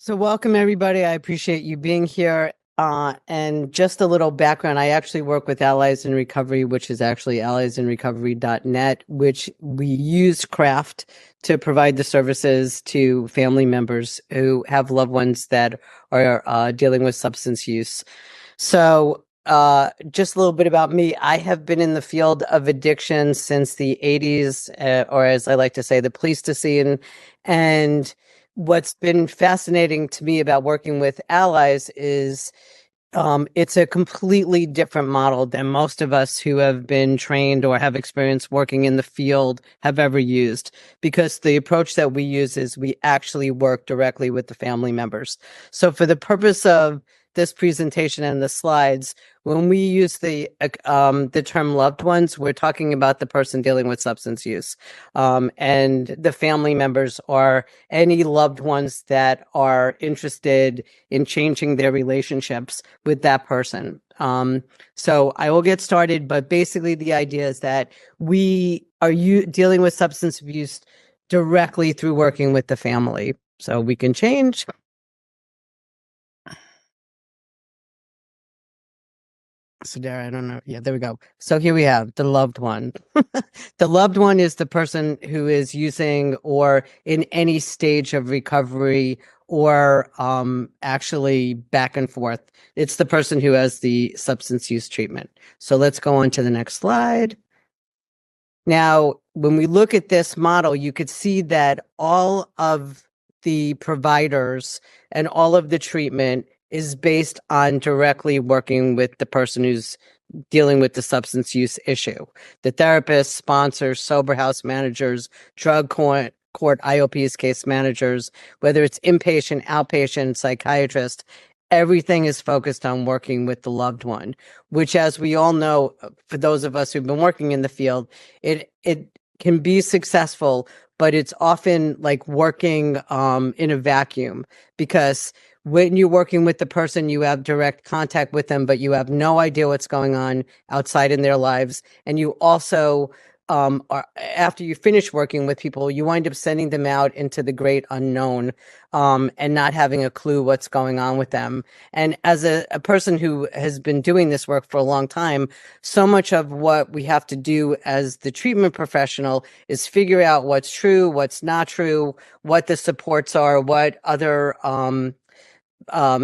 So welcome everybody. I appreciate you being here. And just a little background, I actually work with Allies in Recovery, which is actually alliesinrecovery.net, which we use craft to provide the services to family members who have loved ones that are dealing with substance use. So just a little bit about me. I have been in the field of addiction since the 80s, or as I like to say, the Pleistocene. And what's been fascinating to me about working with allies is it's a completely different model than most of us who have been trained or have experience working in the field have ever used, because the approach that we use is we actually work directly with the family members. So for the purpose of this presentation and the slides, when we use the term loved ones, we're talking about the person dealing with substance use. And the family members are any loved ones that are interested in changing their relationships with that person. So I will get started, but basically the idea is that we are dealing with substance abuse directly through working with the family. So we can change. So there, I don't know. Yeah, there we go. So here we have the loved one. The loved one is the person who is using or in any stage of recovery or actually back and forth. It's the person who has the substance use treatment. So let's go on to the next slide. Now, when we look at this model, you could see that all of the providers and all of the treatment is based on directly working with the person who's dealing with the substance use issue. The therapists, sponsors, sober house managers, drug court IOPs, case managers, whether it's inpatient, outpatient, psychiatrist, everything is focused on working with the loved one, which, as we all know, for those of us who've been working in the field, it can be successful, but it's often like working in a vacuum, because when you're working with the person, you have direct contact with them, but you have no idea what's going on outside in their lives. And you also, after you finish working with people, you wind up sending them out into the great unknown, and not having a clue what's going on with them. And as a person who has been doing this work for a long time, so much of what we have to do as the treatment professional is figure out what's true, what's not true, what the supports are, what other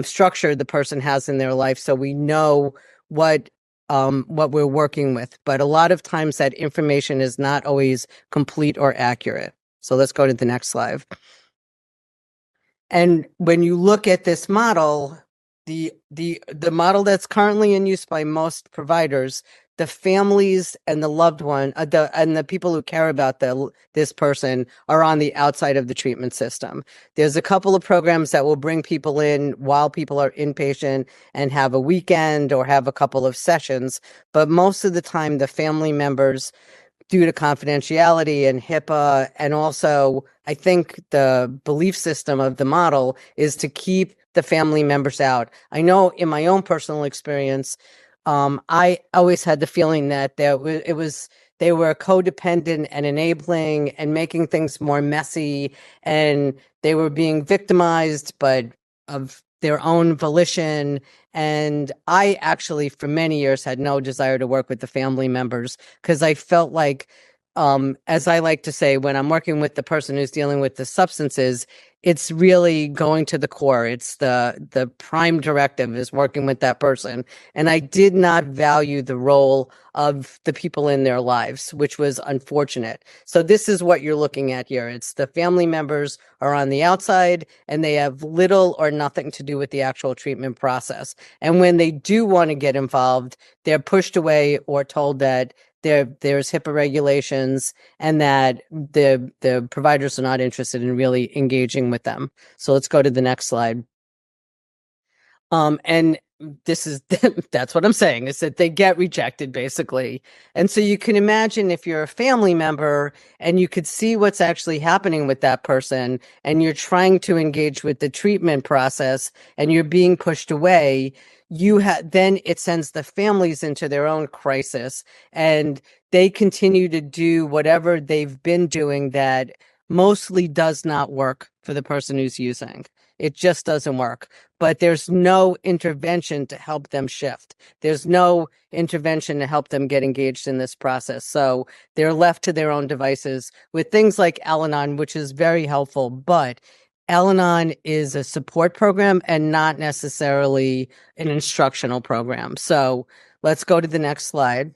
structure the person has in their life, so we know what we're working with. But a lot of times that information is not always complete or accurate. So let's go to the next slide. And when you look at this model, the model that's currently in use by most providers, the families and the loved one, and the people who care about this person are on the outside of the treatment system. There's a couple of programs that will bring people in while people are inpatient and have a weekend or have a couple of sessions, but most of the time the family members, due to confidentiality and HIPAA, and also I think the belief system of the model is to keep the family members out. I know in my own personal experience, I always had the feeling that they were codependent and enabling and making things more messy, and they were being victimized, but of their own volition. And I actually, for many years, had no desire to work with the family members, because I felt like, as I like to say, when I'm working with the person who's dealing with the substances, it's really going to the core. It's the prime directive is working with that person. And I did not value the role of the people in their lives, which was unfortunate. So this is what you're looking at here. It's the family members are on the outside and they have little or nothing to do with the actual treatment process. And when they do want to get involved, they're pushed away or told that there's HIPAA regulations and that the providers are not interested in really engaging with them. So let's go to the next slide. And this is that's what I'm saying, is that they get rejected basically. And so you can imagine if you're a family member and you could see what's actually happening with that person and you're trying to engage with the treatment process and you're being pushed away, then it sends the families into their own crisis, and they continue to do whatever they've been doing that mostly does not work for the person who's using. It just doesn't work. But there's no intervention to help them shift. There's no intervention to help them get engaged in this process. So they're left to their own devices with things like Al-Anon, which is very helpful, but Al-Anon is a support program and not necessarily an instructional program. So let's go to the next slide.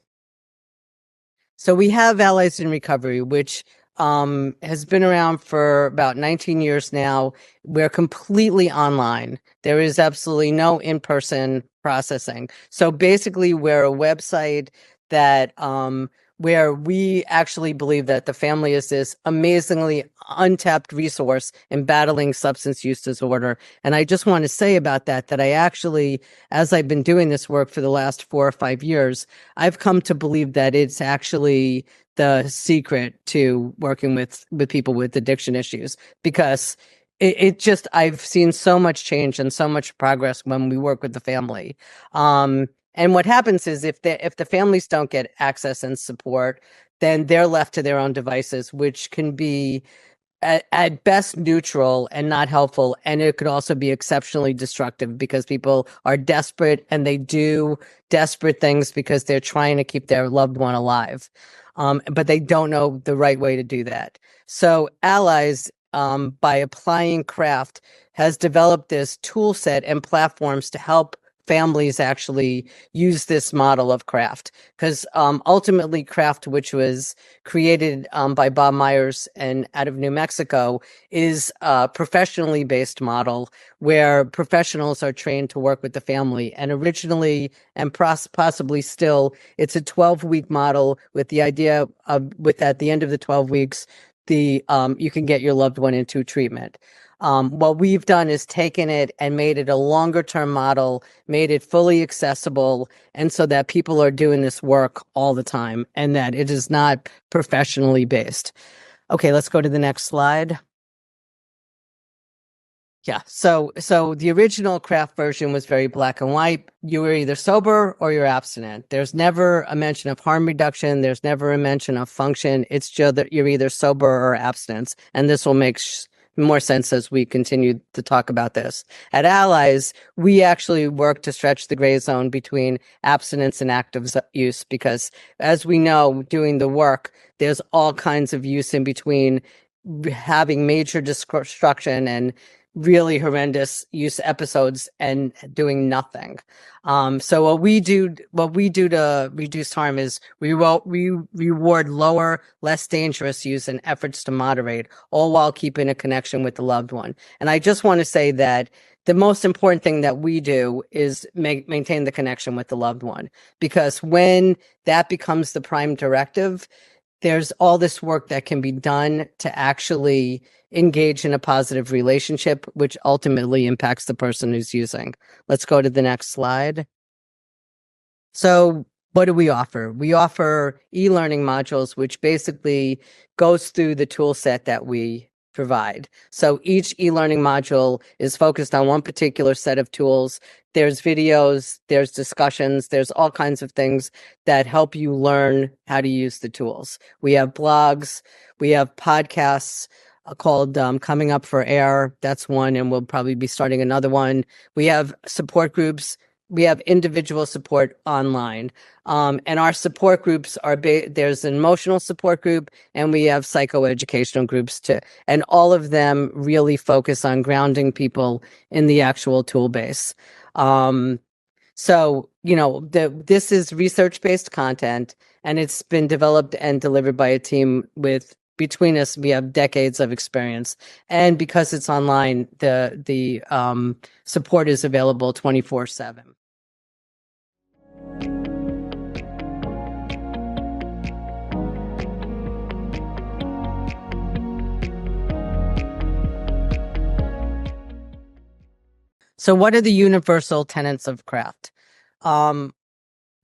So we have Allies in Recovery, which has been around for about 19 years now. We're completely online. There is absolutely no in-person processing. So basically, we're a website that where we actually believe that the family is this amazingly untapped resource in battling substance use disorder. And I just want to say about that, that I actually, as I've been doing this work for the last 4 or 5 years, I've come to believe that it's actually the secret to working with people with addiction issues, because it just, I've seen so much change and so much progress when we work with the family. And what happens is if the families don't get access and support, then they're left to their own devices, which can be at best neutral and not helpful. And it could also be exceptionally destructive because people are desperate and they do desperate things because they're trying to keep their loved one alive. But they don't know the right way to do that. So Allies, by applying craft, has developed this tool set and platforms to help families actually use this model of craft, because ultimately craft, which was created by Bob Myers and out of New Mexico, is a professionally based model where professionals are trained to work with the family. And originally, and possibly still, it's a 12-week model with the idea of, with at the end of the 12 weeks, you can get your loved one into treatment. What we've done is taken it and made it a longer term model, made it fully accessible, and so that people are doing this work all the time and that it is not professionally based. Okay, let's go to the next slide. Yeah, so the original craft version was very black and white. You were either sober or you're abstinent. There's never a mention of harm reduction. There's never a mention of function. It's just that you're either sober or abstinence. And this will make more sense as we continue to talk about this. At Allies, we actually work to stretch the gray zone between abstinence and active use, because as we know, doing the work, there's all kinds of use in between having major destruction and really horrendous use episodes and doing nothing. So what we do to reduce harm is we reward lower, less dangerous use and efforts to moderate, all while keeping a connection with the loved one. And I just want to say that the most important thing that we do is maintain the connection with the loved one, because when that becomes the prime directive, there's all this work that can be done to actually engage in a positive relationship, which ultimately impacts the person who's using. Let's go to the next slide. So what do we offer? We offer e-learning modules, which basically goes through the tool set that we provide. So each e-learning module is focused on one particular set of tools. There's videos, there's discussions, there's all kinds of things that help you learn how to use the tools. We have blogs, we have podcasts called Coming Up for Air. That's one, and we'll probably be starting another one. We have support groups. We have individual support online. And our support groups are, there's an emotional support group, and we have psychoeducational groups too. And all of them really focus on grounding people in the actual tool base. So, you know, this is research-based content, and it's been developed and delivered by a team with, between us, we have decades of experience. And because it's online, the support is available 24/7. So what are the universal tenets of craft?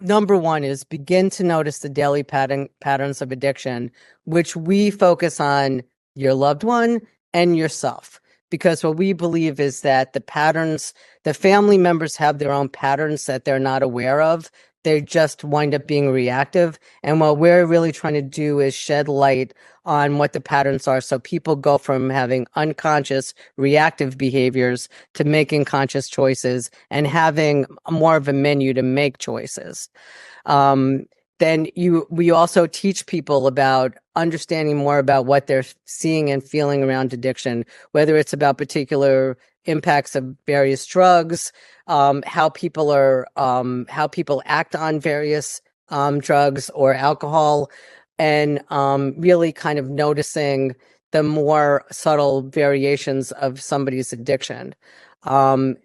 Number one is begin to notice the daily patterns of addiction, which we focus on your loved one and yourself. Because what we believe is that the patterns, the family members have their own patterns that they're not aware of, they just wind up being reactive. And what we're really trying to do is shed light on what the patterns are. So people go from having unconscious reactive behaviors to making conscious choices and having more of a menu to make choices. Um, then we also teach people about understanding more about what they're seeing and feeling around addiction, whether it's about particular impacts of various drugs, how people act on various drugs or alcohol, and really kind of noticing the more subtle variations of somebody's addiction,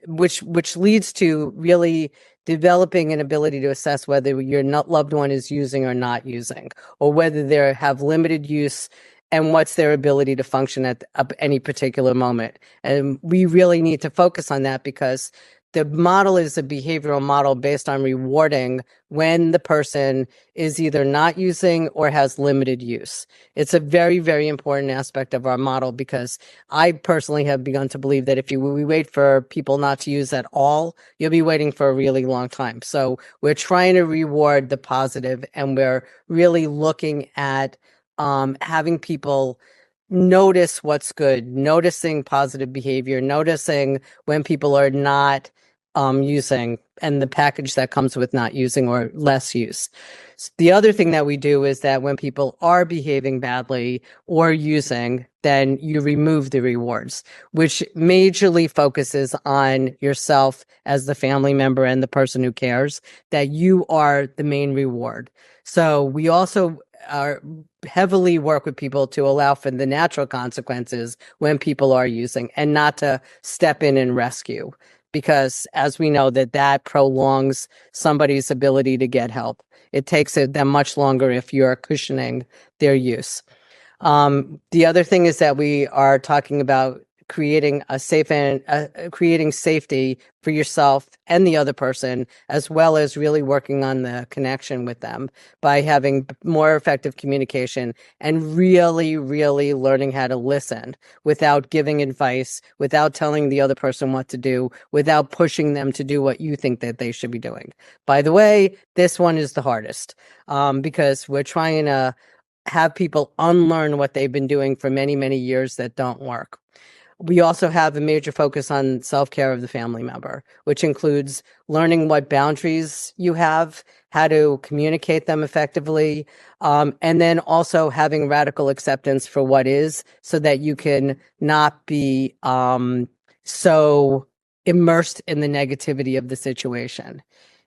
which leads to really developing an ability to assess whether your loved one is using or not using, or whether they have limited use and what's their ability to function at any particular moment. And we really need to focus on that because the model is a behavioral model based on rewarding when the person is either not using or has limited use. It's a very, very important aspect of our model because I personally have begun to believe that if we wait for people not to use at all, you'll be waiting for a really long time. So we're trying to reward the positive, and we're really looking at having people notice what's good, noticing positive behavior, noticing when people are not using, and the package that comes with not using or less use. The other thing that we do is that when people are behaving badly or using, then you remove the rewards, which majorly focuses on yourself as the family member and the person who cares, that you are the main reward. So we also heavily work with people to allow for the natural consequences when people are using, and not to step in and rescue, because as we know that prolongs somebody's ability to get help. It takes them much longer if you're cushioning their use. The other thing is that we are talking about creating a safe and creating safety for yourself and the other person, as well as really working on the connection with them by having more effective communication and really, really learning how to listen without giving advice, without telling the other person what to do, without pushing them to do what you think that they should be doing. By the way, this one is the hardest because we're trying to have people unlearn what they've been doing for many, many years that don't work. We also have a major focus on self-care of the family member, which includes learning what boundaries you have, how to communicate them effectively, and then also having radical acceptance for what is, so that you can not be so immersed in the negativity of the situation.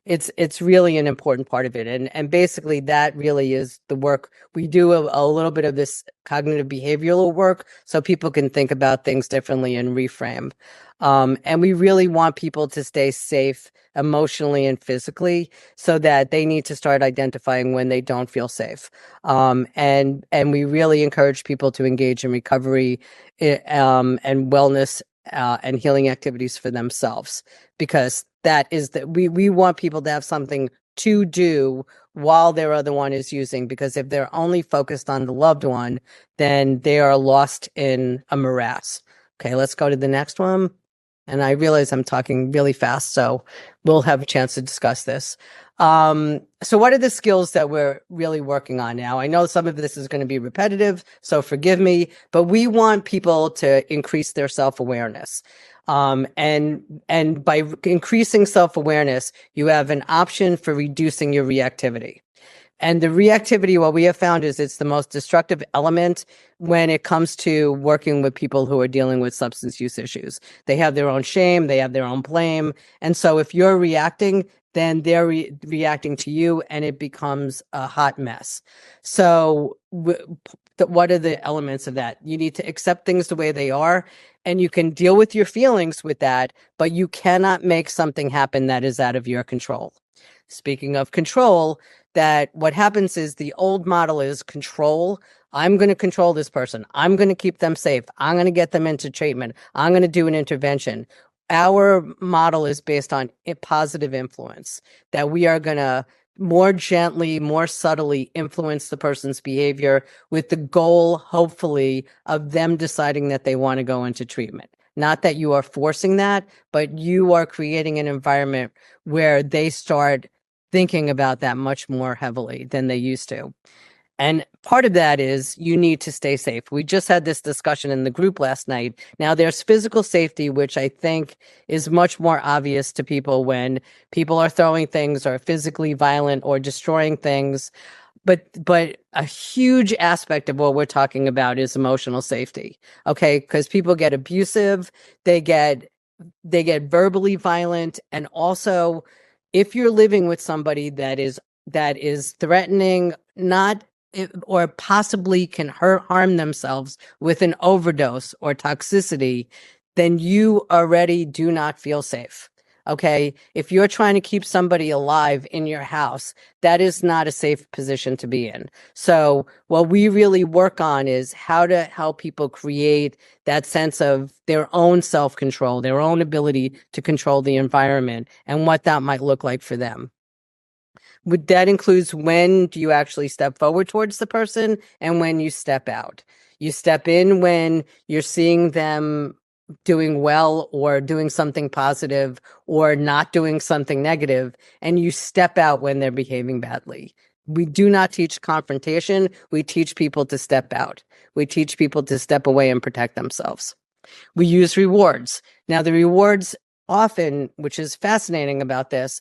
It's really an important part of it. And basically that really is the work. We do a little bit of this cognitive behavioral work so people can think about things differently and reframe. And we really want people to stay safe emotionally and physically, so that they need to start identifying when they don't feel safe. And we really encourage people to engage in recovery and wellness and healing activities for themselves, because that is that we want people to have something to do while their other one is using, because if they're only focused on the loved one, then they are lost in a morass. Okay, let's go to the next one. And I realize I'm talking really fast, so we'll have a chance to discuss this. So what are the skills that we're really working on now? I know some of this is going to be repetitive, so forgive me, but we want people to increase their self-awareness. And by increasing self-awareness, you have an option for reducing your reactivity. And the reactivity, what we have found is it's the most destructive element when it comes to working with people who are dealing with substance use issues. They have their own shame, they have their own blame. And so if you're reacting, then they're reacting to you, and it becomes a hot mess. So what are the elements of that? You need to accept things the way they are, and you can deal with your feelings with that, but you cannot make something happen that is out of your control. Speaking of control, that what happens is the old model is control. I'm going to control this person. I'm going to keep them safe. I'm going to get them into treatment. I'm going to do an intervention. Our model is based on a positive influence, that we are going to more gently, more subtly influence the person's behavior with the goal, hopefully, of them deciding that they want to go into treatment. Not that you are forcing that, but you are creating an environment where they start thinking about that much more heavily than they used to. And part of that is you need to stay safe. We just had this discussion in the group last night. Now, there's physical safety, which I think is much more obvious to people when people are throwing things or physically violent or destroying things. But a huge aspect of what we're talking about is emotional safety. Okay, because people get abusive, they get verbally violent, and also if you're living with somebody that is threatening, not or possibly can harm themselves with an overdose or toxicity, then you already do not feel safe. Okay, if you're trying to keep somebody alive in your house, that is not a safe position to be in. So what we really work on is how to help people create that sense of their own self-control, their own ability to control the environment, and what that might look like for them. That includes when do you actually step forward towards the person and when you step out. You step in when you're seeing them doing well or doing something positive or not doing something negative, and you step out when they're behaving badly. We do not teach confrontation. We teach people to step out. We teach people to step away and protect themselves. We use rewards. Now, the rewards often, which is fascinating about this,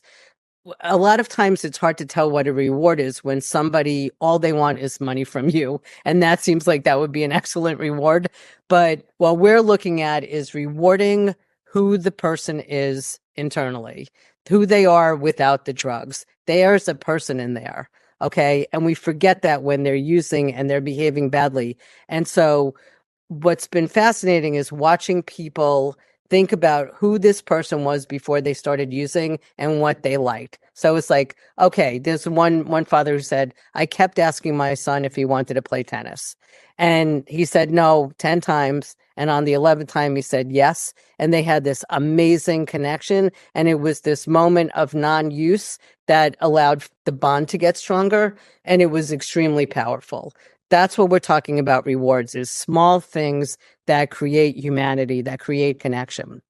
a lot of times it's hard to tell what a reward is when somebody, all they want is money from you. And that seems like that would be an excellent reward. But what we're looking at is rewarding who the person is internally, who they are without the drugs. There's a person in there. Okay. And we forget that when they're using and they're behaving badly. And so what's been fascinating is watching people think about who this person was before they started using and what they liked. So it's like, okay, there's one father who said, I kept asking my son if he wanted to play tennis. And he said no 10 times. And on the 11th time, he said yes. And they had this amazing connection. And it was this moment of non-use that allowed the bond to get stronger. And it was extremely powerful. That's what we're talking about rewards, is small things that create humanity, that create connection.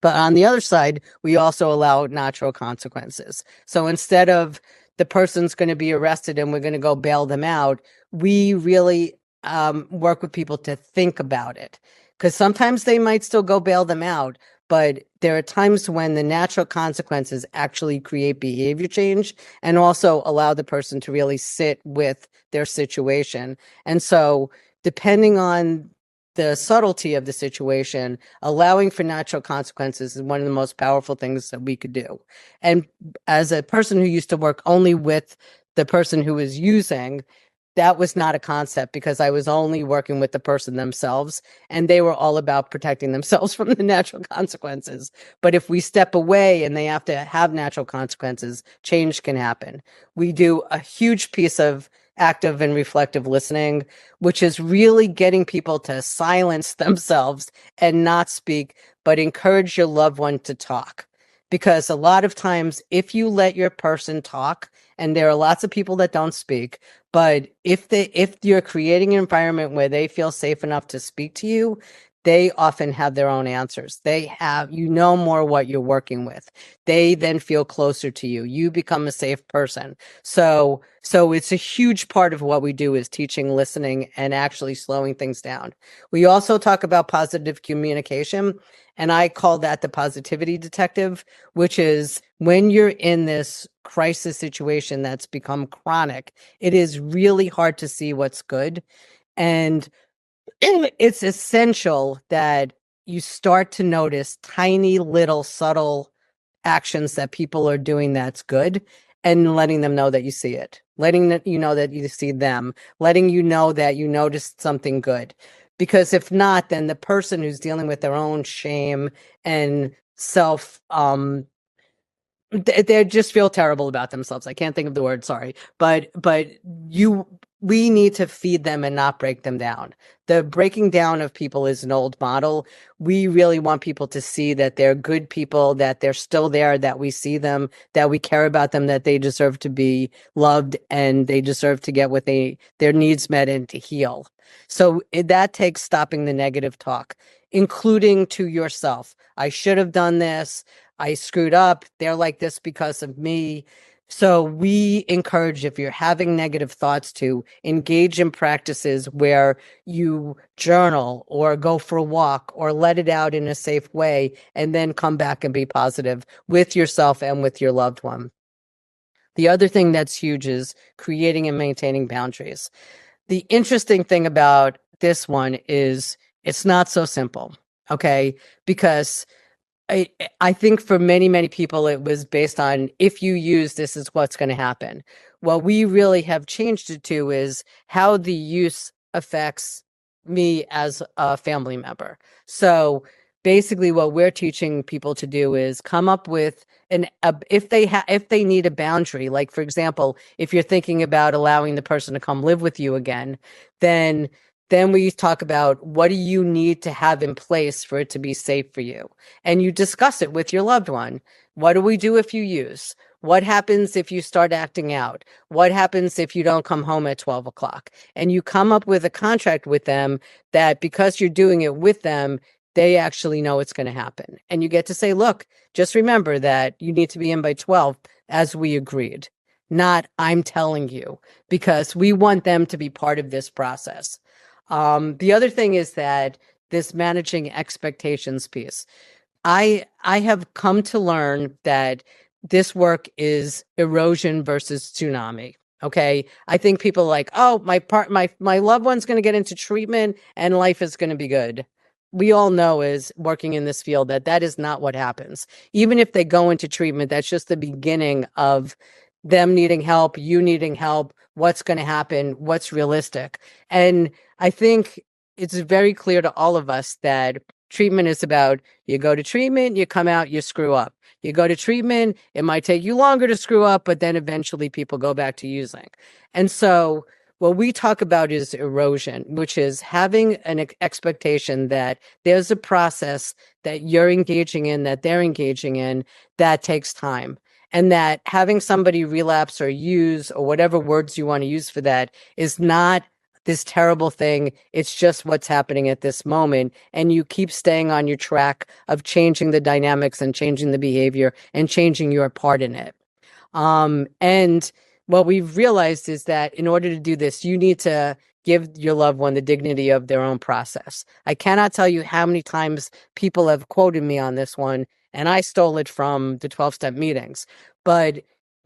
But on the other side, we also allow natural consequences. So instead of the person's going to be arrested and we're going to go bail them out, we really work with people to think about it. Because sometimes they might still go bail them out, but there are times when the natural consequences actually create behavior change and also allow the person to really sit with their situation. And so, depending on the subtlety of the situation, allowing for natural consequences is one of the most powerful things that we could do. And as a person who used to work only with the person who was using, that was not a concept because I was only working with the person themselves, and they were all about protecting themselves from the natural consequences. But if we step away and they have to have natural consequences, change can happen. We do a huge piece of active and reflective listening, which is really getting people to silence themselves and not speak, but encourage your loved one to talk. Because a lot of times, if you let your person talk, and there are lots of people that don't speak, but if you're creating an environment where they feel safe enough to speak to you, they often have their own answers. They have, more what you're working with. They then feel closer to you. You become a safe person. So it's a huge part of what we do is teaching listening and actually slowing things down. We also talk about positive communication, and I call that the positivity detective, which is when you're in this crisis situation that's become chronic, it is really hard to see what's good. And it's essential that you start to notice tiny little subtle actions that people are doing that's good, and letting them know that you see it, letting you know that you see them, letting you know that you noticed something good. Because if not, then the person who's dealing with their own shame and self they just feel terrible about themselves. I can't think of the word, sorry. But we need to feed them and not break them down. The breaking down of people is an old model. We really want people to see that they're good people, that they're still there, that we see them, that we care about them, that they deserve to be loved and they deserve to get their needs met and to heal. So that takes stopping the negative talk, including to yourself. I should have done this. I screwed up. They're like this because of me. So we encourage, if you're having negative thoughts, to engage in practices where you journal or go for a walk or let it out in a safe way, and then come back and be positive with yourself and with your loved one. The other thing that's huge is creating and maintaining boundaries. The interesting thing about this one is it's not so simple, okay? Because I I think for many, many people, it was based on, if you use this is what's going to happen. What we really have changed it to is how the use affects me as a family member. So basically what we're teaching people to do is come up with if they need a boundary, like for example, if you're thinking about allowing the person to come live with you again, then we talk about, what do you need to have in place for it to be safe for you? And you discuss it with your loved one. What do we do if you use? What happens if you start acting out? What happens if you don't come home at 12 o'clock? And you come up with a contract with them that, because you're doing it with them, they actually know it's going to happen. And you get to say, look, just remember that you need to be in by 12 as we agreed, not I'm telling you, because we want them to be part of this process. The other thing is that this managing expectations piece. I have come to learn that this work is erosion versus tsunami. Okay. I think people are like, oh, my loved one's going to get into treatment and life is going to be good. We all know, as working in this field, that that is not what happens. Even if they go into treatment, that's just the beginning of them needing help, you needing help, what's going to happen, what's realistic. And I think it's very clear to all of us that treatment is about, you go to treatment, you come out, you screw up. You go to treatment, it might take you longer to screw up, but then eventually people go back to using. And so what we talk about is erosion, which is having an expectation that there's a process that you're engaging in, that they're engaging in, that takes time. And that having somebody relapse or use, or whatever words you want to use for that, is not this terrible thing. It's just what's happening at this moment. And you keep staying on your track of changing the dynamics and changing the behavior and changing your part in it. And what we've realized is that in order to do this, you need to give your loved one the dignity of their own process. I cannot tell you how many times people have quoted me on this one, and I stole it from the 12-step meetings. But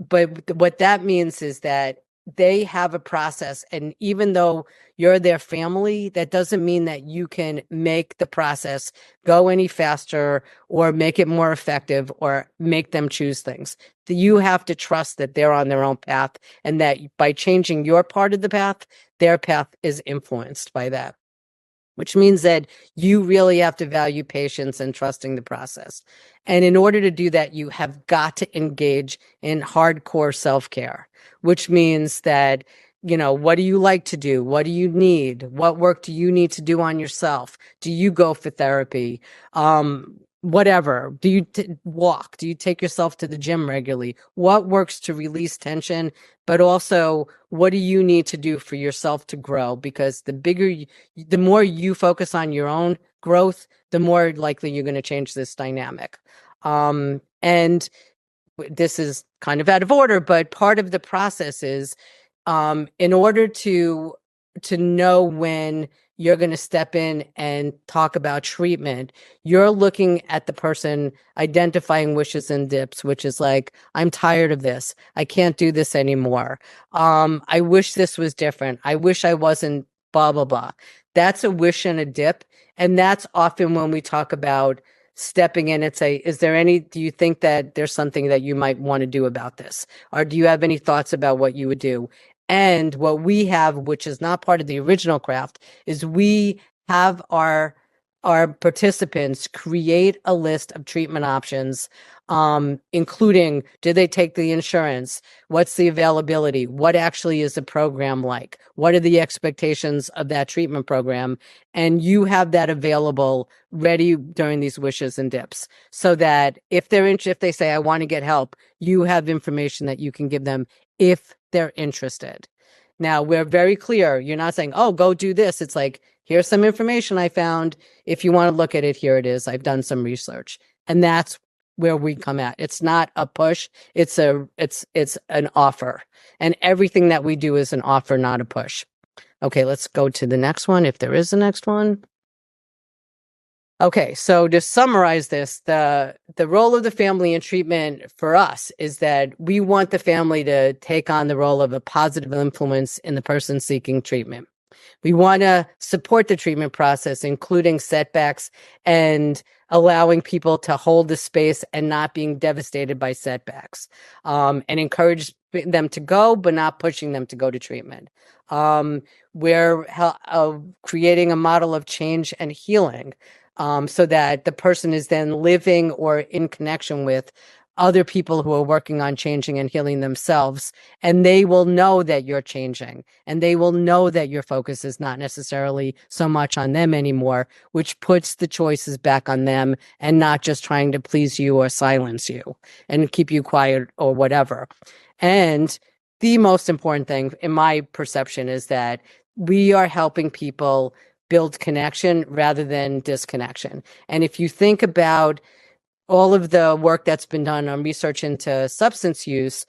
what that means is that they have a process, and even though you're their family, that doesn't mean that you can make the process go any faster or make it more effective or make them choose things. You have to trust that they're on their own path, and that by changing your part of the path, their path is influenced by that, which means that you really have to value patience and trusting the process. And in order to do that, you have got to engage in hardcore self-care, which means that, what do you like to do? What do you need? What work do you need to do on yourself? Do you go for therapy? Whatever. Do you walk? Do you take yourself to the gym regularly? What works to release tension? But also, what do you need to do for yourself to grow? Because the more you focus on your own growth, the more likely you're going to change this dynamic. And this is kind of out of order, but part of the process is, in order to know when you're going to step in and talk about treatment, you're looking at the person, identifying wishes and dips, which is like, I'm tired of this. I can't do this anymore. I wish this was different. I wish I wasn't blah, blah, blah. That's a wish and a dip. And that's often when we talk about stepping in and say, do you think that there's something that you might want to do about this? Or do you have any thoughts about what you would do? And what we have, which is not part of the original craft, is we have our participants create a list of treatment options, including, do they take the insurance? What's the availability? What actually is the program like? What are the expectations of that treatment program? And you have that available ready during these wishes and dips, so that if they say, I want to get help, you have information that you can give them if they're interested. Now, we're very clear. You're not saying, oh, go do this. It's like, here's some information I found. If you want to look at it, here it is. I've done some research. And that's where we come at. It's not a push. It's an offer. And everything that we do is an offer, not a push. Okay, let's go to the next one, if there is a next one. Okay, so to summarize this, the role of the family in treatment for us is that we want the family to take on the role of a positive influence in the person seeking treatment. We want to support the treatment process, including setbacks and allowing people to hold the space and not being devastated by setbacks, and encourage them to go, but not pushing them to go to treatment. We're creating a model of change and healing, so that the person is then living or in connection with other people who are working on changing and healing themselves, and they will know that you're changing, and they will know that your focus is not necessarily so much on them anymore, which puts the choices back on them and not just trying to please you or silence you and keep you quiet or whatever. And the most important thing, in my perception, is that we are helping people build connection rather than disconnection. And if you think about all of the work that's been done on research into substance use,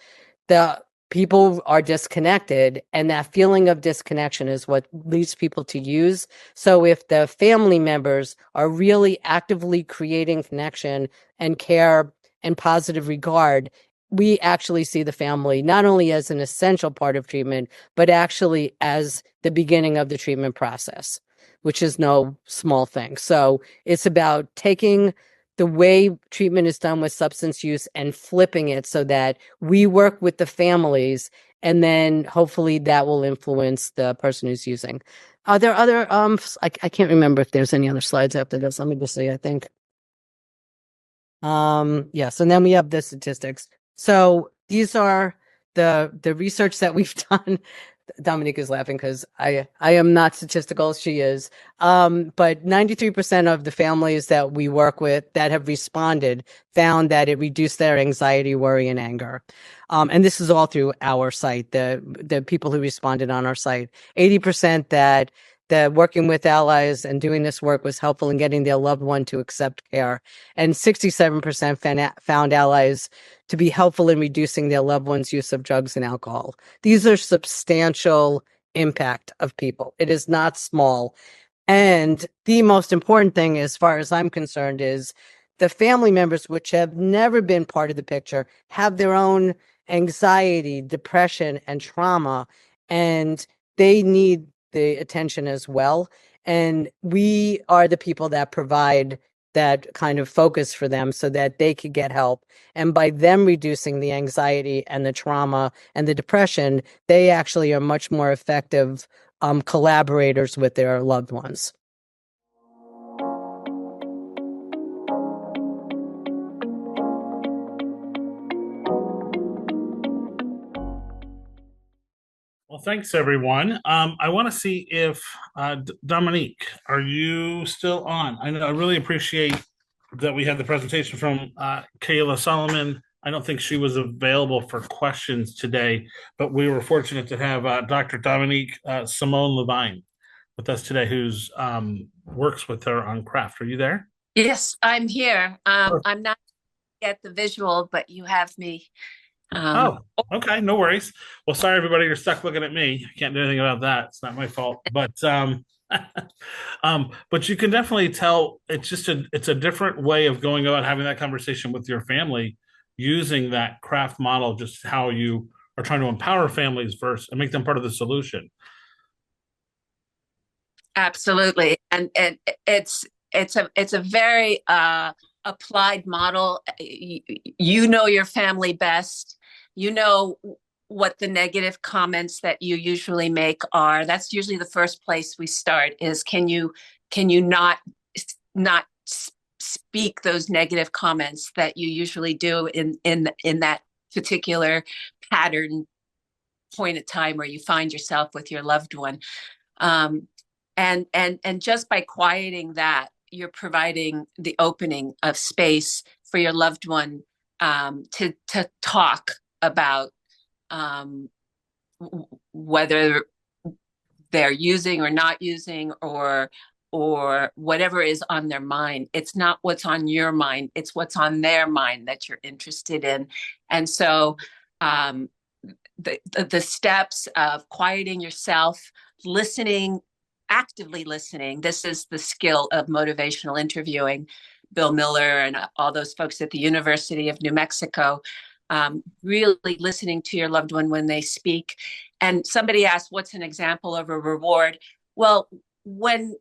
the people are disconnected, and that feeling of disconnection is what leads people to use. So if the family members are really actively creating connection and care and positive regard, we actually see the family not only as an essential part of treatment, but actually as the beginning of the treatment process, which is no small thing. So it's about taking the way treatment is done with substance use and flipping it so that we work with the families, and then hopefully that will influence the person who's using. Are there other, I can't remember if there's any other slides after this. Let me just see, I think. Yes, and then we have the statistics. So these are the research that we've done. Dominique is laughing because I am not statistical. She is. But 93% of the families that we work with that have responded found that it reduced their anxiety, worry, and anger. And this is all through our site, the people who responded on our site. 80% that working with allies and doing this work was helpful in getting their loved one to accept care. And 67% found allies to be helpful in reducing their loved one's use of drugs and alcohol. These are substantial impact of people. It is not small. And the most important thing, as far as I'm concerned, is the family members, which have never been part of the picture, have their own anxiety, depression, and trauma, and they need the attention as well. And we are the people that provide that kind of focus for them so that they could get help. And by them reducing the anxiety and the trauma and the depression, they actually are much more effective collaborators with their loved ones. Well, thanks everyone. I want to see if Dominique, are you still on? I really appreciate that we had the presentation from Kayla Solomon. I don't think she was available for questions today, but we were fortunate to have Dr. Dominique Simon-Levine with us today, who's works with her on craft. Are you there? Yes, I'm here. I'm not at the visual, but you have me. Oh, okay, no worries. Well, sorry everybody, you're stuck looking at me. I can't do anything about that. It's not my fault. But you can definitely tell it's a different way of going about having that conversation with your family using that craft model, just how you are trying to empower families first and make them part of the solution. Absolutely, and it's a very applied model. You know your family best. You know what the negative comments that you usually make are. That's usually the first place we start. Is can you not speak those negative comments that you usually do in that particular pattern point of time where you find yourself with your loved one. And just by quieting that, you're providing the opening of space for your loved one to talk about whether they're using or not using, or or whatever is on their mind. It's not what's on your mind, it's what's on their mind that you're interested in. And so the steps of quieting yourself, listening, actively listening. This is the skill of motivational interviewing. Bill Miller and all those folks at the University of New Mexico, really listening to your loved one when they speak. And somebody asked, what's an example of a reward? Well, when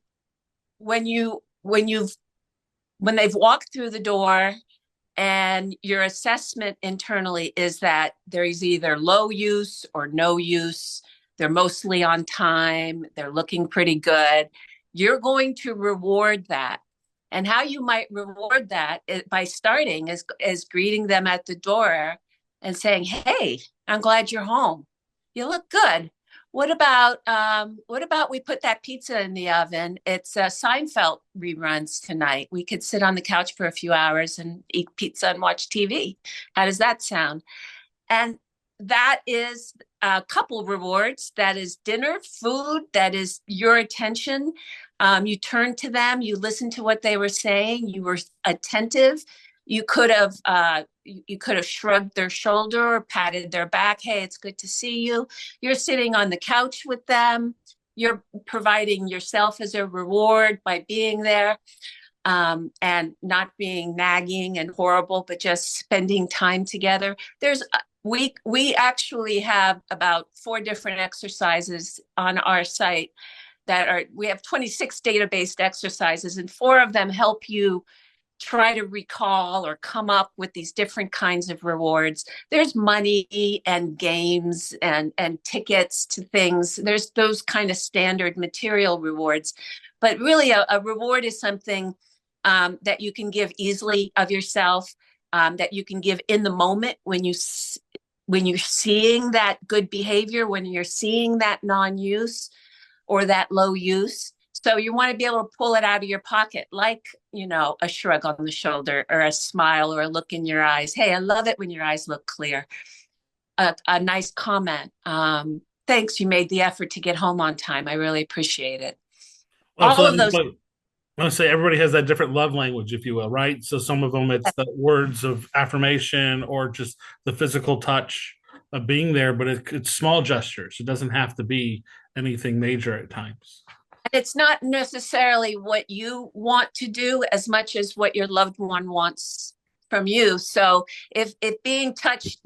they've walked through the door and your assessment internally is that there is either low use or no use, they're mostly on time, they're looking pretty good, you're going to reward that. And how you might reward that is by starting is greeting them at the door and saying, hey, I'm glad you're home. You look good. What about we put that pizza in the oven? It's Seinfeld reruns tonight. We could sit on the couch for a few hours and eat pizza and watch TV. How does that sound? And that is a couple rewards. That is dinner, food, that is your attention. You turned to them, you listened to what they were saying, you were attentive. You could have shrugged their shoulder or patted their back. Hey, it's good to see you. You're sitting on the couch with them. You're providing yourself as a reward by being there, and not being nagging and horrible, but just spending time together. We actually have about 4 different exercises on our site we have 26 database exercises, and 4 of them help you try to recall or come up with these different kinds of rewards. There's money and games and tickets to things. There's those kind of standard material rewards. But really a reward is something that you can give easily of yourself, that you can give in the moment when you're seeing that good behavior, when you're seeing that non-use or that low use. So you want to be able to pull it out of your pocket, like, a shrug on the shoulder or a smile or a look in your eyes. Hey, I love it when your eyes look clear. A nice comment. Thanks, you made the effort to get home on time. I really appreciate it. Well, All of those. I want to say everybody has that different love language, if you will, right? So some of them, it's the words of affirmation or just the physical touch of being there, but it's small gestures. It doesn't have to be anything major at times. It's not necessarily what you want to do as much as what your loved one wants from you. So if being touched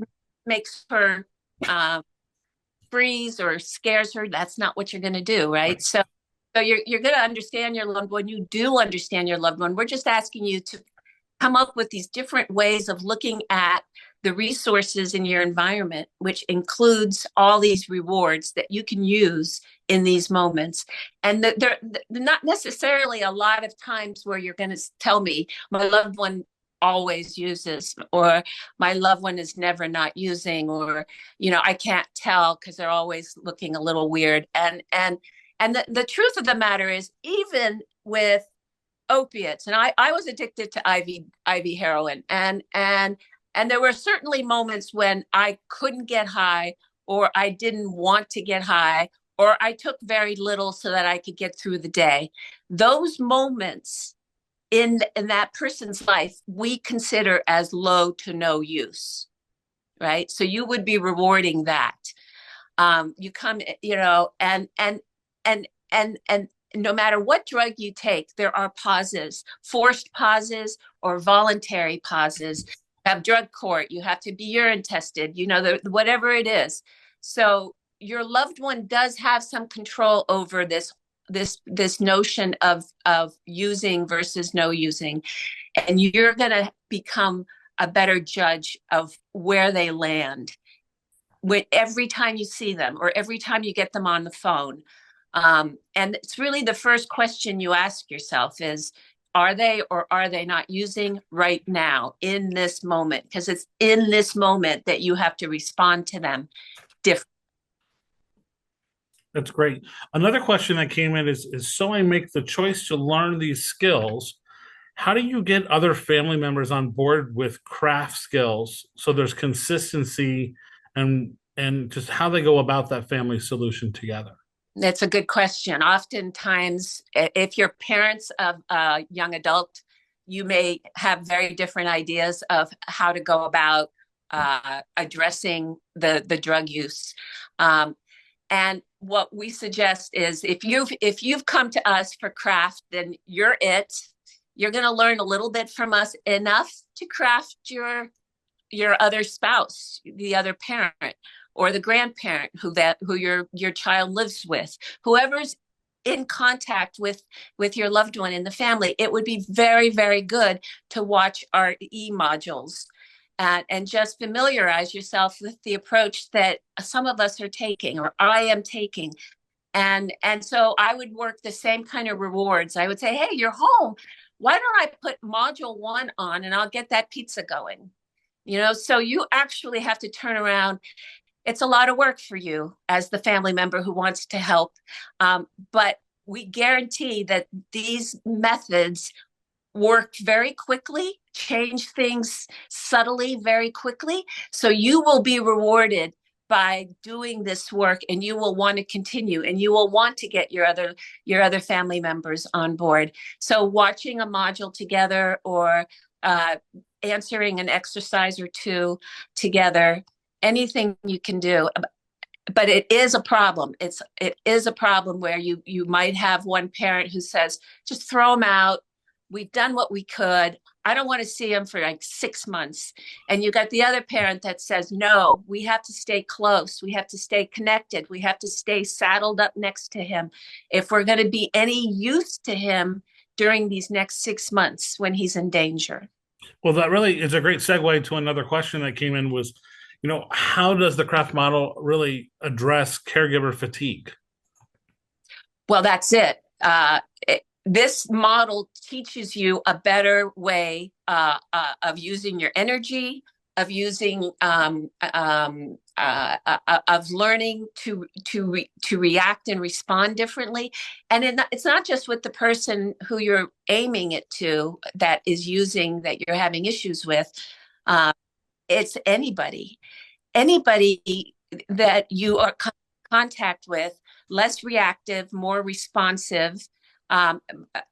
makes her freeze or scares her, that's not what you're going to do, right? So you're going to understand your loved one. You do understand your loved one. We're just asking you to come up with these different ways of looking at the resources in your environment, which includes all these rewards that you can use in these moments. And they're not necessarily a lot of times where you're going to tell me my loved one always uses, or my loved one is never not using, or, I can't tell because they're always looking a little weird. And the truth of the matter is, even with opiates, and I was addicted to IV heroin, and there were certainly moments when I couldn't get high, or I didn't want to get high, or I took very little so that I could get through the day. Those moments in that person's life, we consider as low to no use, right? So you would be rewarding that. You come, and no matter what drug you take, there are pauses, forced pauses or voluntary pauses. You have drug court, you have to be urine tested, whatever it is. So your loved one does have some control over this notion of using versus no using. And you're going to become a better judge of where they land every time you see them or every time you get them on the phone. And it's really the first question you ask yourself is, are they or are they not using right now in this moment? Because it's in this moment that you have to respond to them differently. That's great. Another question that came in is so I make the choice to learn these skills, how do you get other family members on board with craft skills so there's consistency and just how they go about that family solution together? That's a good question. Oftentimes, if you're parents of a young adult, you may have very different ideas of how to go about addressing the drug use. And what we suggest is if you've come to us for craft, then you're it. You're going to learn a little bit from us, enough to craft your other spouse, the other parent, or the grandparent who your child lives with, whoever's in contact with your loved one in the family. It would be very, very good to watch our e-modules and just familiarize yourself with the approach that some of us are taking, or I am taking. And so I would work the same kind of rewards. I would say, hey, you're home. Why don't I put module 1 on and I'll get that pizza going? So you actually have to turn around. It's a lot of work for you as the family member who wants to help. But we guarantee that these methods work very quickly, change things subtly very quickly. So you will be rewarded by doing this work, and you will want to continue, and you will want to get your other family members on board. So watching a module together, or answering an exercise or two together, anything you can do. But it is a problem. It is a problem where you might have one parent who says, just throw them out. We've done what we could. I don't want to see him for like 6 months. And you got the other parent that says, no, we have to stay close. We have to stay connected. We have to stay saddled up next to him if we're going to be any use to him during these next 6 months when he's in danger. Well, that really is a great segue to another question that came in was, how does the craft model really address caregiver fatigue? Well, that's it. This model teaches you a better way of using your energy, of using of learning to react and respond differently. And it's not just with the person who you're aiming it to that you're having issues with. It's anybody that you are in contact with, less reactive, more responsive,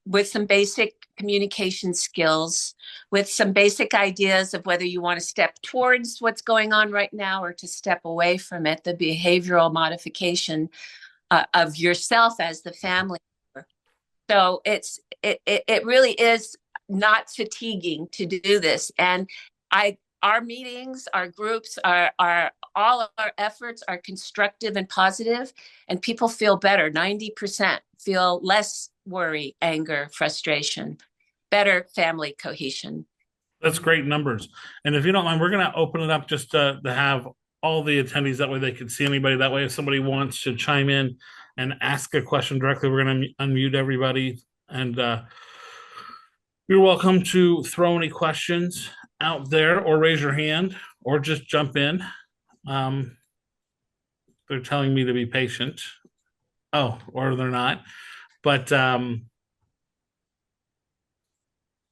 with some basic communication skills, with some basic ideas of whether you want to step towards what's going on right now or to step away from it, the behavioral modification of yourself as the family member. So it really is not fatiguing to do this. And our meetings, our groups, all of our efforts are constructive and positive, and people feel better. 90% feel less worry, anger, frustration, better family cohesion. That's great numbers. And if you don't mind, we're going to open it up just to have all the attendees. That way they can see anybody. That way, if somebody wants to chime in and ask a question directly, we're going to unmute everybody. And you're welcome to throw any questions out there, or raise your hand, or just jump in. They're telling me to be patient. Oh, or they're not. But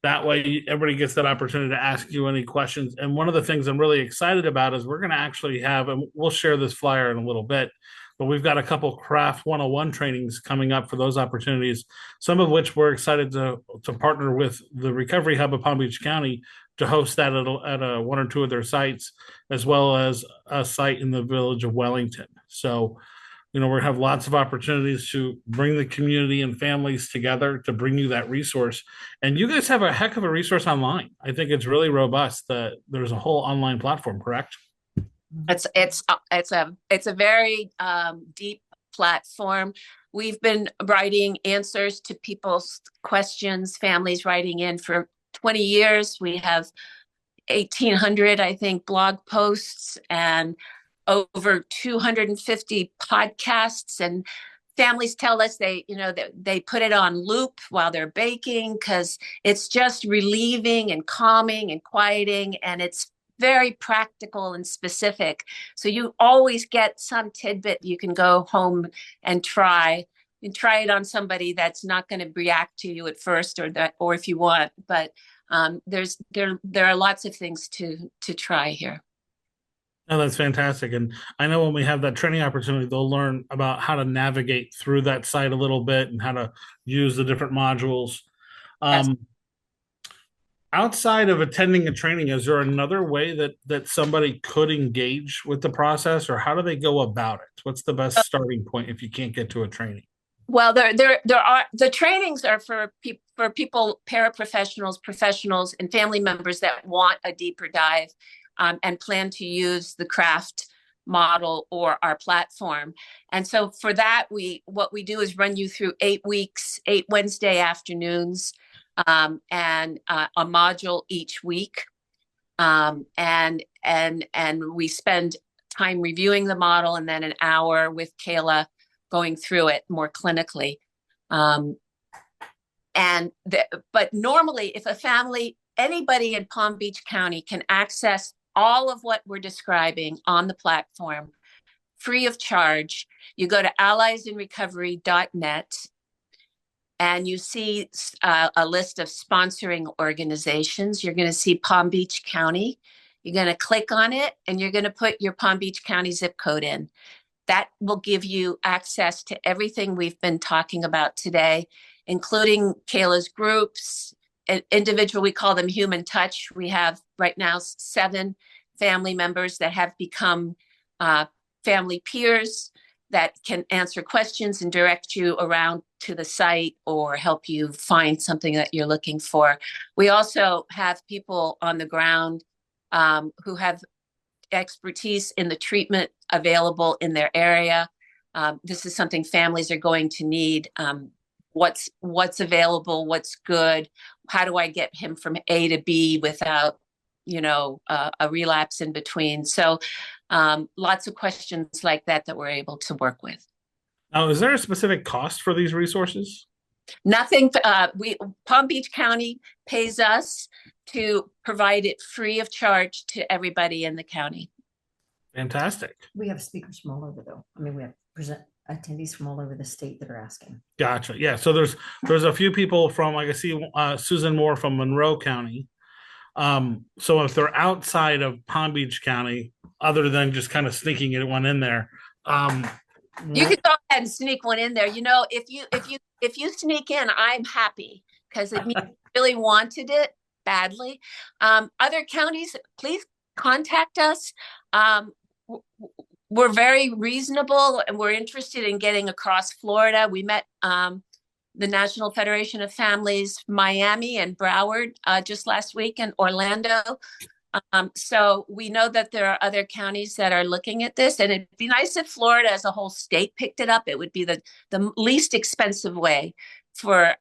that way everybody gets that opportunity to ask you any questions. And one of the things I'm really excited about is we're going to actually have, and we'll share this flyer in a little bit, but we've got a couple Craft 101 trainings coming up for those opportunities, some of which we're excited to partner with the Recovery Hub of Palm Beach County to host that at one or two of their sites, as well as a site in the village of Wellington. So, we're going to have lots of opportunities to bring the community and families together to bring you that resource. And you guys have a heck of a resource online. I think it's really robust. There's a whole online platform, correct? It's a very deep platform. We've been writing answers to people's questions, families writing in for 20 years. We have 1,800, I think, blog posts and over 250 podcasts, and families tell us they put it on loop while they're baking because it's just relieving and calming and quieting, and it's very practical and specific. So you always get some tidbit you can go home and try. You can try it on somebody that's not going to react to you at first, or if you want, but there are lots of things to try here. Oh, that's fantastic. And I know when we have that training opportunity, they'll learn about how to navigate through that site a little bit and how to use the different modules. Yes. Um, outside of attending a training, is there another way that somebody could engage with the process, or how do they go about it? What's the best starting point if you can't get to a training? Well, there are the trainings are for people, paraprofessionals, professionals, and family members that want a deeper dive and plan to use the craft model or our platform. And so for that, what we do is run you through 8 weeks, 8 Wednesday afternoons, and a module each week. And we spend time reviewing the model and then an hour with Kayla going through it more clinically. But normally, if a family, anybody in Palm Beach County can access all of what we're describing on the platform free of charge. You go to alliesinrecovery.net and you see a list of sponsoring organizations. You're going to see Palm Beach County. You're going to click on it and you're going to put your Palm Beach County zip code in. That will give you access to everything we've been talking about today, including Kayla's groups, individual, we call them human touch. We have right now 7 family members that have become family peers that can answer questions and direct you around to the site or help you find something that you're looking for. We also have people on the ground who have expertise in the treatment available in their area. This is something families are going to need. What's available, what's good, how do I get him from A to B without, a relapse in between. So lots of questions like that we're able to work with. Now, is there a specific cost for these resources? Nothing. Palm Beach County pays us to provide it free of charge to everybody in the county. Fantastic. We have speakers from all over, though. I mean, we have attendees from all over the state that are asking. Gotcha. Yeah. So there's a few people from, like I see Susan Moore from Monroe County. So if they're outside of Palm Beach County, other than just kind of sneaking one in there, you can go ahead and sneak one in there. If you sneak in, I'm happy because it means you really wanted it badly. Other counties, please contact us. We're very reasonable and we're interested in getting across Florida. We met the National Federation of Families, Miami and Broward just last week, and Orlando. So we know that there are other counties that are looking at this, and it'd be nice if Florida as a whole state picked it up. It would be the least expensive way for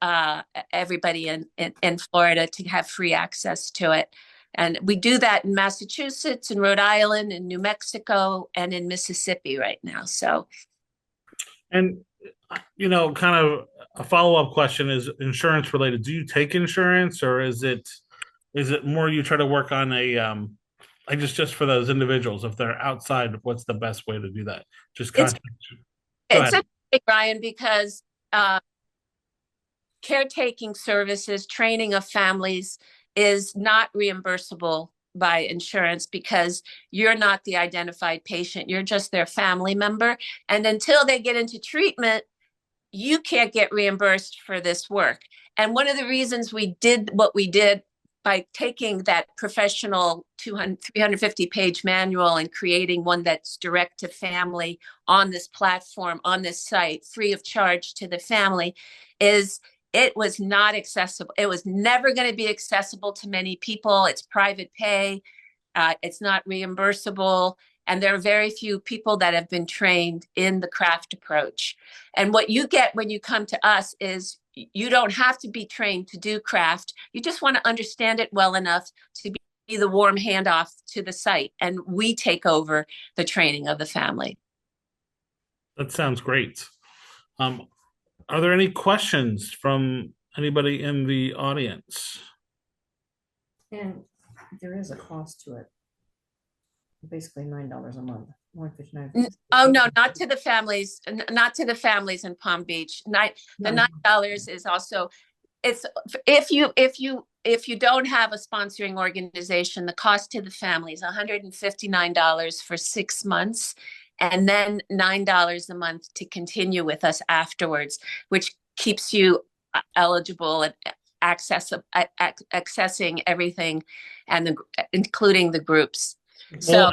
everybody in Florida to have free access to it. And we do that in Massachusetts and Rhode Island and New Mexico and in Mississippi right now. So, and kind of a follow-up question is insurance related. Do you take insurance, or is it more you try to work on just for those individuals, if they're outside, what's the best way to do that? Just contact you. It's interesting, Ryan, because caretaking services, training of families is not reimbursable by insurance because you're not the identified patient. You're just their family member. And until they get into treatment, you can't get reimbursed for this work. And one of the reasons we did what we did by taking that professional 350-page manual and creating one that's direct to family on this platform, on this site, free of charge to the family, is it was not accessible. It was never going to be accessible to many people. It's private pay. It's not reimbursable. And there are very few people that have been trained in the craft approach. And what you get when you come to us is you don't have to be trained to do craft. You just want to understand it well enough to be the warm handoff to the site. And we take over the training of the family. That sounds great. Are there any questions from anybody in the audience? And there is a cost to it. Basically $9 a month. Oh no, not to the families, not to the families in Palm Beach. The $9 is also, it's if you if you don't have a sponsoring organization, the cost to the family is $159 for 6 months, and then $9 a month to continue with us afterwards, which keeps you eligible and accessing everything, and including the groups. So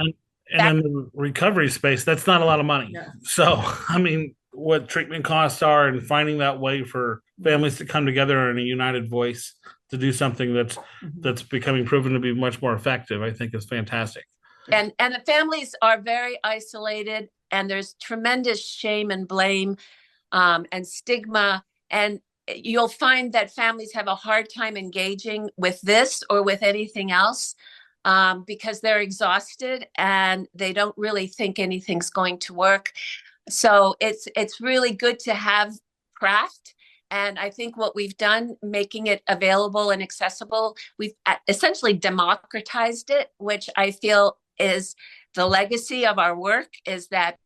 and in the recovery space, that's not a lot of money. No. So, I mean, what treatment costs are and finding that way for families to come together in a united voice to do something that's becoming proven to be much more effective, I think is fantastic. And the families are very isolated, and there's tremendous shame and blame and stigma. And you'll find that families have a hard time engaging with this or with anything else because they're exhausted and they don't really think anything's going to work. So it's really good to have craft. And I think what we've done, making it available and accessible, we've essentially democratized it, which I feel is the legacy of our work, is that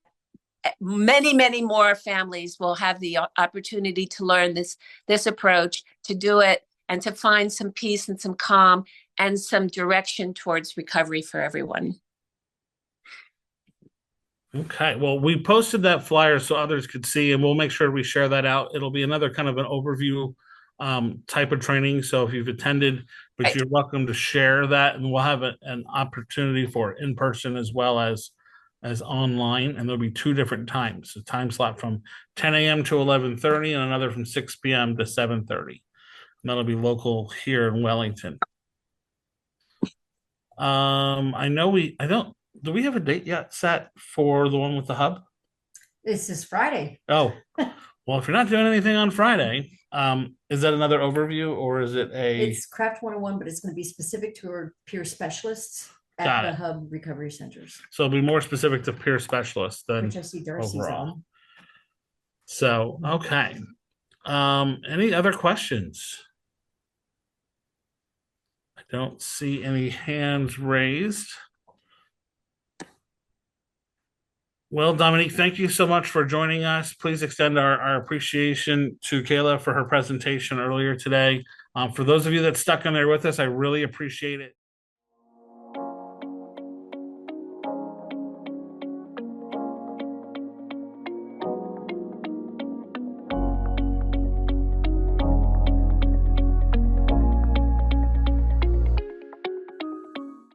many, many more families will have the opportunity to learn this approach, to do it, and to find some peace and some calm and some direction towards recovery for everyone. Okay, well, we posted that flyer so others could see, and we'll make sure we share that out. It'll be another kind of an overview type of training. So if you've attended, but you're welcome to share that, and we'll have an opportunity for in person as well as online, and there'll be 2 different times: a time slot from 10 a.m. to 11:30, and another from 6 p.m. to 7:30. And that'll be local here in Wellington. Do we have a date yet set for the one with the hub? This is Friday. Oh, well, if you're not doing anything on Friday, is that another overview, or is it It's Craft 101, but it's going to be specific to our peer specialists at the hub recovery centers. So it'll be more specific to peer specialists than Which I see Darcy's overall. on. So, okay. Any other questions? I don't see any hands raised. Well, Dominique, thank you so much for joining us. Please extend our appreciation to Kayla for her presentation earlier today. For those of you that stuck in there with us, I really appreciate it.